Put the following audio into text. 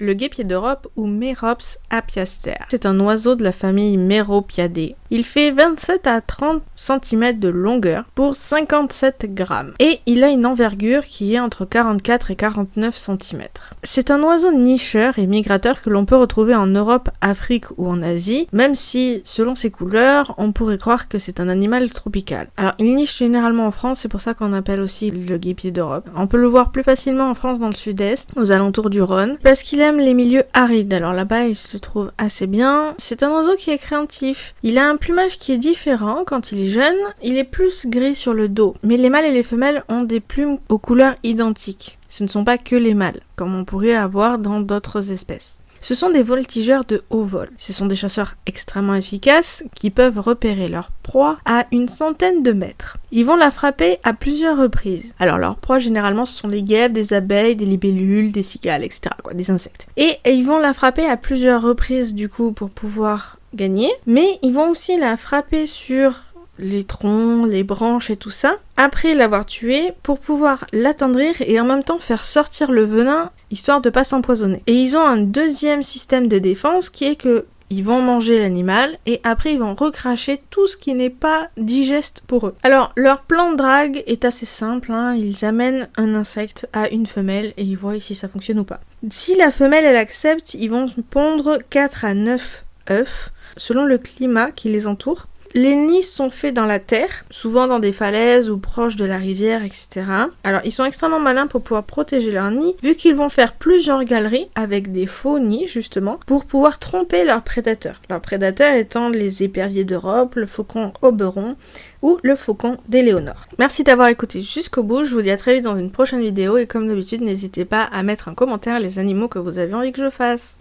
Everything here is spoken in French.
Le guêpier d'Europe ou Merops apiaster. C'est un oiseau de la famille Meropidae. Il fait 27 à 30 cm de longueur pour 57 grammes. Et il a une envergure qui est entre 44 et 49 cm. C'est un oiseau nicheur et migrateur que l'on peut retrouver en Europe, Afrique ou en Asie, même si, selon ses couleurs, on pourrait croire que c'est un animal tropical. Alors, il niche généralement en France, c'est pour ça qu'on appelle aussi le guêpier d'Europe. On peut le voir plus facilement en France dans le sud-est, aux alentours du Rhône, parce qu'il aime les milieux arides. Alors là-bas, il se trouve assez bien. C'est un oiseau qui est craintif. Il a un plumage qui est différent quand il est jeune. Il est plus gris sur le dos. Mais les mâles et les femelles ont des plumes aux couleurs identiques. Ce ne sont pas que les mâles, comme on pourrait avoir dans d'autres espèces. Ce sont des voltigeurs de haut vol. Ce sont des chasseurs extrêmement efficaces qui peuvent repérer leur proie à une centaine de mètres. Ils vont la frapper à plusieurs reprises. Alors leur proie généralement ce sont des guêpes, des abeilles, des libellules, des cigales, etc. Des insectes. Et ils vont la frapper à plusieurs reprises du coup pour pouvoir gagner. Mais ils vont aussi la frapper sur les troncs, les branches et tout ça, après l'avoir tuée, pour pouvoir l'attendrir et en même temps faire sortir le venin, histoire de pas s'empoisonner. Et ils ont un deuxième système de défense qui est que ils vont manger l'animal et après ils vont recracher tout ce qui n'est pas digeste pour eux. Alors leur plan de drague est assez simple, ils amènent un insecte à une femelle et ils voient si ça fonctionne ou pas. Si la femelle elle accepte, ils vont pondre 4 à 9 œufs selon le climat qui les entoure. Les nids sont faits dans la terre, souvent dans des falaises ou proches de la rivière, etc. Alors ils sont extrêmement malins pour pouvoir protéger leur nid, vu qu'ils vont faire plusieurs galeries avec des faux nids justement, pour pouvoir tromper leurs prédateurs. Leurs prédateurs étant les éperviers d'Europe, le faucon oberon ou le faucon d'Éléonore. Merci d'avoir écouté jusqu'au bout, je vous dis à très vite dans une prochaine vidéo et comme d'habitude n'hésitez pas à mettre en commentaire les animaux que vous avez envie que je fasse.